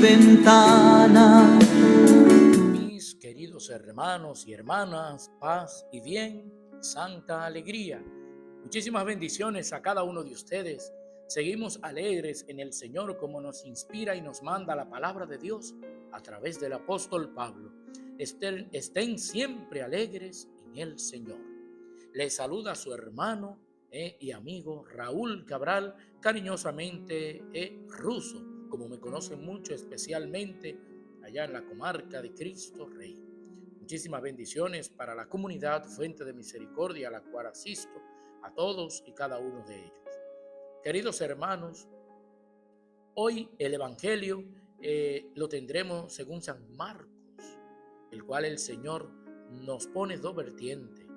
ventana. Mis queridos hermanos y hermanas, paz y bien, santa alegría. Muchísimas bendiciones a cada uno de ustedes. Seguimos alegres en el Señor como nos inspira y nos manda la palabra de Dios a través del apóstol Pablo. Estén siempre alegres en el Señor. Les saluda a su hermano y amigo Raúl Cabral, cariñosamente Ruso, como me conocen mucho, especialmente allá en la comarca de Cristo Rey. Muchísimas bendiciones para la comunidad Fuente de Misericordia, a la cual asisto a todos y cada uno de ellos. Queridos hermanos, hoy el Evangelio lo tendremos según San Marcos, el cual el Señor nos pone dos vertientes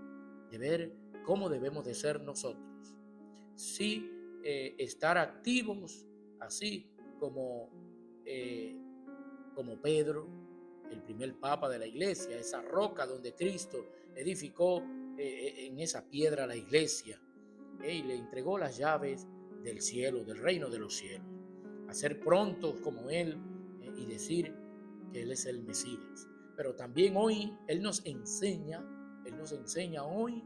de ver cómo debemos de ser nosotros. Sí, estar activos, así como Pedro, el primer papa de la iglesia, esa roca donde Cristo edificó en esa piedra la iglesia y le entregó las llaves del cielo, del reino de los cielos. A ser prontos como Él y decir que Él es el Mesías. Pero también hoy Él nos enseña hoy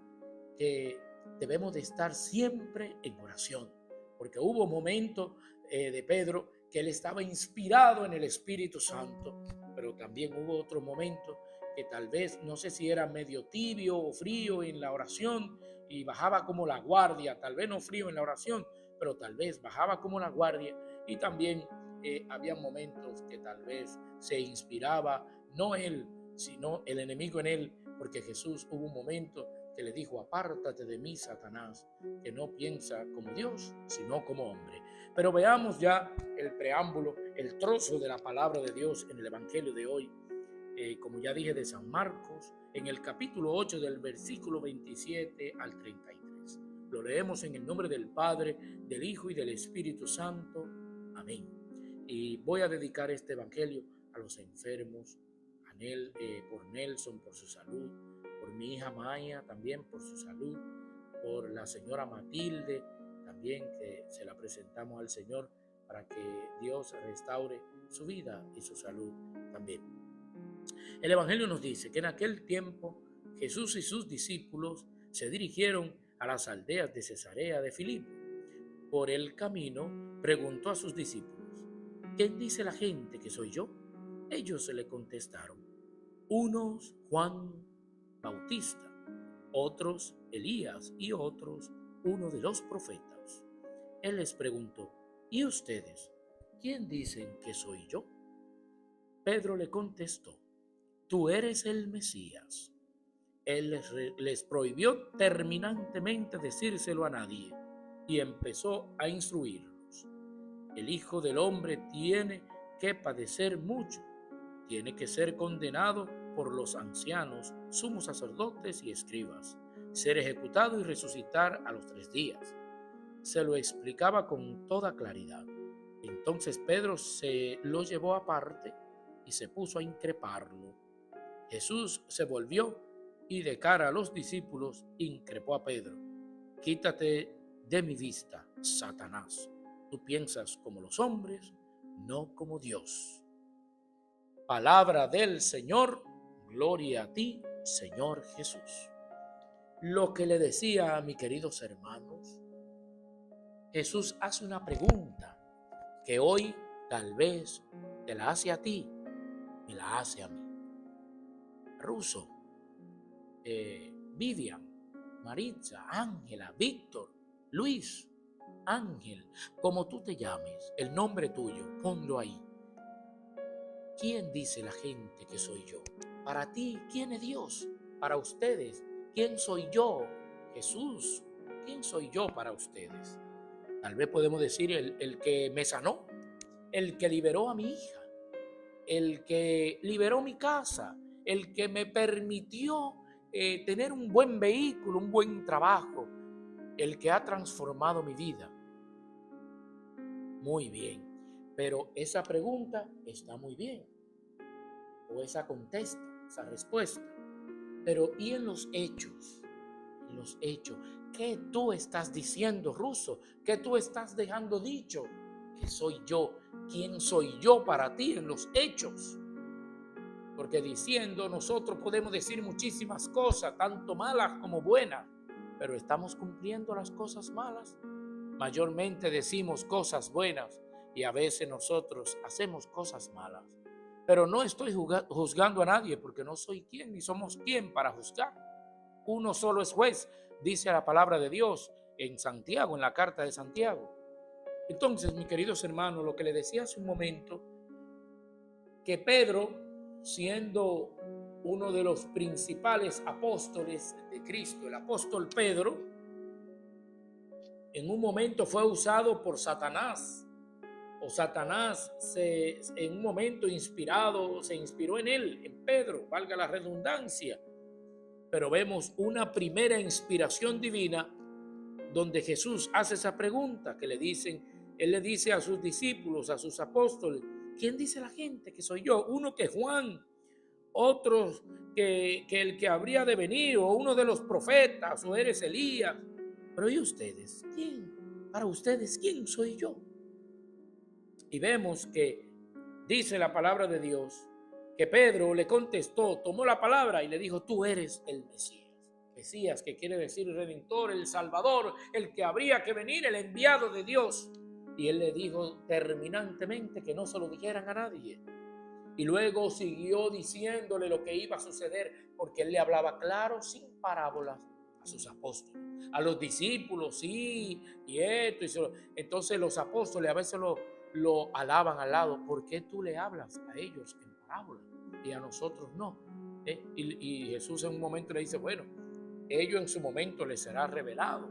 que debemos de estar siempre en oración. Porque hubo momentos de Pedro que él estaba inspirado en el Espíritu Santo, pero también hubo otro momento que tal vez, no sé si era medio tibio o frío en la oración y bajaba como la guardia, tal vez no frío en la oración, pero tal vez bajaba como la guardia y también había momentos que tal vez se inspiraba, no él, sino el enemigo en él, porque Jesús hubo un momento que le dijo: apártate de mí, Satanás, que no piensa como Dios, sino como hombre. Pero veamos ya el preámbulo, el trozo de la palabra de Dios en el Evangelio de hoy, como ya dije, de San Marcos, en el capítulo 8 del versículo 27 al 33. Lo leemos en el nombre del Padre, del Hijo y del Espíritu Santo. Amén. Y voy a dedicar este Evangelio a los enfermos, por Nelson, por su salud, por mi hija Maya, también por su salud, por la señora Matilde, también que se la presentamos al Señor para que Dios restaure su vida y su salud también. El Evangelio nos dice que en aquel tiempo Jesús y sus discípulos se dirigieron a las aldeas de Cesarea de Filipo. Por el camino preguntó a sus discípulos: ¿quién dice la gente que soy yo? Ellos se le contestaron: unos Juan Bautista, otros Elías y otros uno de los profetas. Él les preguntó: ¿y ustedes? ¿Quién dicen que soy yo? Pedro le contestó: tú eres el Mesías. Él les prohibió terminantemente decírselo a nadie y empezó a instruirlos. El Hijo del Hombre tiene que padecer mucho, tiene que ser condenado por los ancianos, sumos sacerdotes y escribas, ser ejecutado y resucitar a los 3 días. Se lo explicaba con toda claridad. Entonces Pedro se lo llevó aparte y se puso a increparlo. Jesús se volvió y de cara a los discípulos increpó a Pedro: quítate de mi vista, Satanás. Tú piensas como los hombres, no como Dios. Palabra del Señor, gloria a ti, Señor Jesús. Lo que le decía a mis queridos hermanos, Jesús hace una pregunta que hoy tal vez te la hace a ti, me la hace a mí. Ruso, Vivian, Maritza, Ángela, Víctor, Luis, Ángel, como tú te llames, el nombre tuyo, ponlo ahí. ¿Quién dice la gente que soy yo? Para ti, ¿quién es Dios? Para ustedes, ¿quién soy yo? Jesús, ¿quién soy yo para ustedes? Tal vez podemos decir el que me sanó, el que liberó a mi hija, el que liberó mi casa, el que me permitió tener un buen vehículo, un buen trabajo, el que ha transformado mi vida. Muy bien, pero esa pregunta está muy bien, o esa contesta, esa respuesta. Pero ¿y en los hechos? En los hechos, ¿qué tú estás diciendo, Ruso? ¿Qué tú estás dejando dicho? que soy yo. ¿Quién soy yo para ti en los hechos? Porque diciendo nosotros podemos decir muchísimas cosas, tanto malas como buenas, pero ¿estamos cumpliendo las cosas malas? Mayormente decimos cosas buenas y a veces nosotros hacemos cosas malas. Pero no estoy juzgando a nadie, porque no soy quien ni somos quien para juzgar. Uno solo es juez, dice la palabra de Dios en Santiago, en la carta de Santiago. Entonces, mis queridos hermanos, lo que les decía hace un momento, que Pedro, siendo uno de los principales apóstoles de Cristo, el apóstol Pedro, en un momento fue usado por Satanás, o Satanás en un momento se inspiró en él, en Pedro, valga la redundancia. Pero vemos una primera inspiración divina donde Jesús hace esa pregunta que él le dice a sus discípulos, a sus apóstoles: ¿quién dice la gente que soy yo? Uno que Juan, otros que el que habría de venir, o uno de los profetas, o eres Elías. Pero ¿y ustedes? ¿Quién? Para ustedes, ¿quién soy yo? Y vemos que dice la palabra de Dios que Pedro le contestó, tomó la palabra y le dijo: tú eres el Mesías. Mesías, que quiere decir Redentor, el Salvador, el que habría que venir, el enviado de Dios. Y él le dijo terminantemente que no se lo dijeran a nadie. Y luego siguió diciéndole lo que iba a suceder, porque él le hablaba claro, sin parábolas, a sus apóstoles, a los discípulos, sí, y esto, y eso. Entonces los apóstoles a veces lo alaban al lado: ¿por qué tú le hablas a ellos en parábolas y a nosotros no? Y Jesús en un momento le dice: bueno, ello en su momento les será revelado,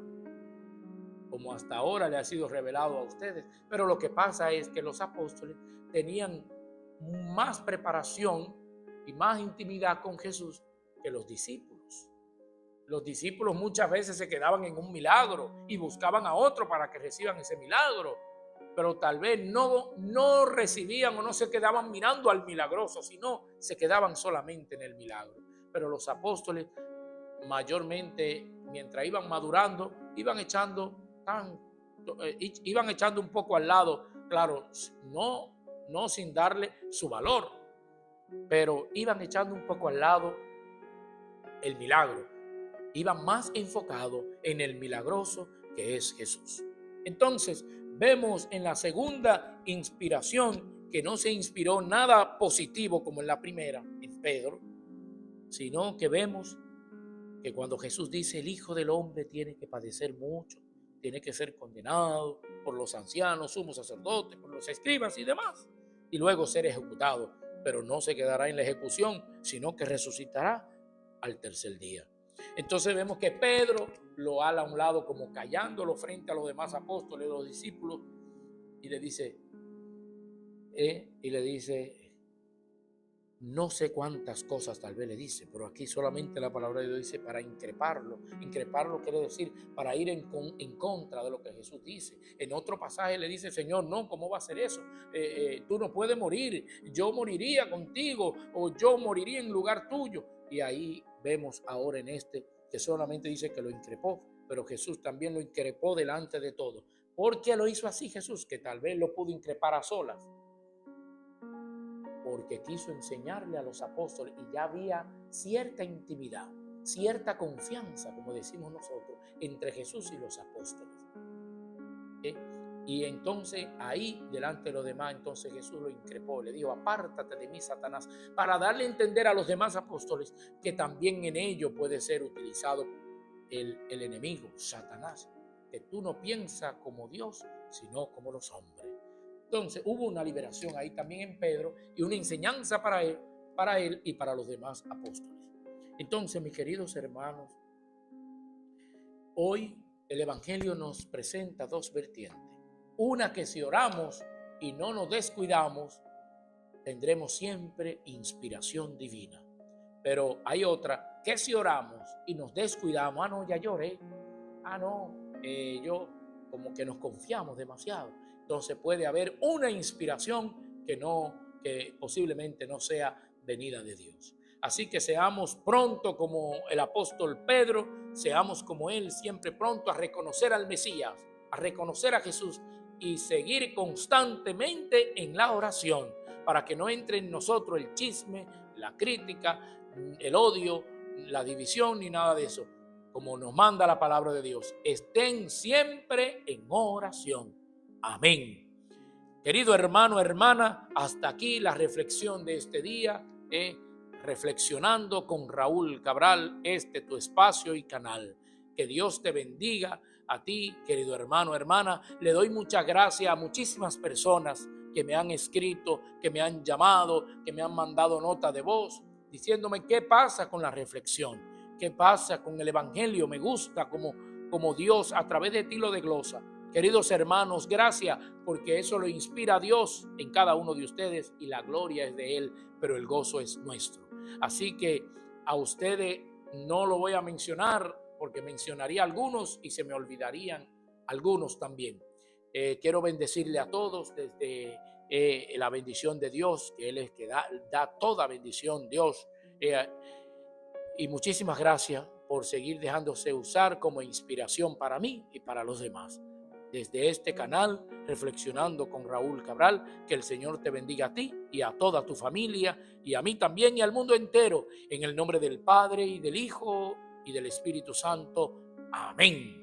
como hasta ahora le ha sido revelado a ustedes. Pero lo que pasa es que los apóstoles tenían más preparación y más intimidad con Jesús que los discípulos. Los discípulos muchas veces se quedaban en un milagro y buscaban a otro para que reciban ese milagro, pero tal vez no recibían o no se quedaban mirando al milagroso, sino se quedaban solamente en el milagro. Pero los apóstoles, mayormente, mientras iban madurando, iban echando un poco al lado, claro, no sin darle su valor, pero iban echando un poco al lado el milagro, iban más enfocados en el milagroso que es Jesús. Entonces vemos en la segunda inspiración que no se inspiró nada positivo como en la primera, en Pedro, sino que vemos que cuando Jesús dice: el Hijo del Hombre tiene que padecer mucho, tiene que ser condenado por los ancianos, sumos sacerdotes, por los escribas y demás, y luego ser ejecutado, pero no se quedará en la ejecución, sino que resucitará al tercer día. Entonces vemos que Pedro lo ala a un lado, como callándolo frente a los demás apóstoles, los discípulos, y le dice, no sé cuántas cosas tal vez le dice, pero aquí solamente la palabra de Dios dice para increparlo. Increparlo quiere decir para ir en contra de lo que Jesús dice. En otro pasaje le dice: Señor, no, ¿cómo va a ser eso? Tú no puedes morir, yo moriría contigo, o yo moriría en lugar tuyo. Y ahí vemos ahora en este que solamente dice que lo increpó, pero Jesús también lo increpó delante de todos. ¿Por qué lo hizo así Jesús? Que tal vez lo pudo increpar a solas, porque quiso enseñarle a los apóstoles y ya había cierta intimidad, cierta confianza, como decimos nosotros, entre Jesús y los apóstoles. Y entonces ahí, delante de los demás, entonces Jesús lo increpó, le dijo: apártate de mí, Satanás, para darle a entender a los demás apóstoles que también en ello puede ser utilizado el enemigo, Satanás, que tú no piensas como Dios, sino como los hombres. Entonces hubo una liberación ahí también en Pedro y una enseñanza para él y para los demás apóstoles. Entonces, mis queridos hermanos, hoy el Evangelio nos presenta dos vertientes. Una, que si oramos y no nos descuidamos, tendremos siempre inspiración divina. Pero hay otra, que si oramos y nos descuidamos: no, ya lloré, yo como que nos confiamos demasiado. Entonces puede haber una inspiración que posiblemente no sea venida de Dios. Así que seamos pronto como el apóstol Pedro, seamos como él, siempre pronto a reconocer al Mesías, a reconocer a Jesús y seguir constantemente en la oración para que no entre en nosotros el chisme, la crítica, el odio, la división ni nada de eso. Como nos manda la palabra de Dios, estén siempre en oración. Amén. Querido hermano, hermana, hasta aquí la reflexión de este día, reflexionando con Raúl Cabral, tu espacio y canal. Que Dios te bendiga a ti, querido hermano, hermana. Le doy muchas gracias a muchísimas personas que me han escrito, que me han llamado, que me han mandado nota de voz, diciéndome qué pasa con la reflexión, qué pasa con el evangelio. Me gusta como Dios a través de ti lo desglosa. Queridos hermanos, gracias, porque eso lo inspira a Dios en cada uno de ustedes y la gloria es de Él, pero el gozo es nuestro. Así que a ustedes no lo voy a mencionar porque mencionaría algunos y se me olvidarían algunos también. Quiero bendecirle a todos desde la bendición de Dios, que Él es que da toda bendición, Dios. Y muchísimas gracias por seguir dejándose usar como inspiración para mí y para los demás. Desde este canal, Reflexionando con Raúl Cabral, que el Señor te bendiga a ti y a toda tu familia y a mí también y al mundo entero, en el nombre del Padre y del Hijo y del Espíritu Santo. Amén.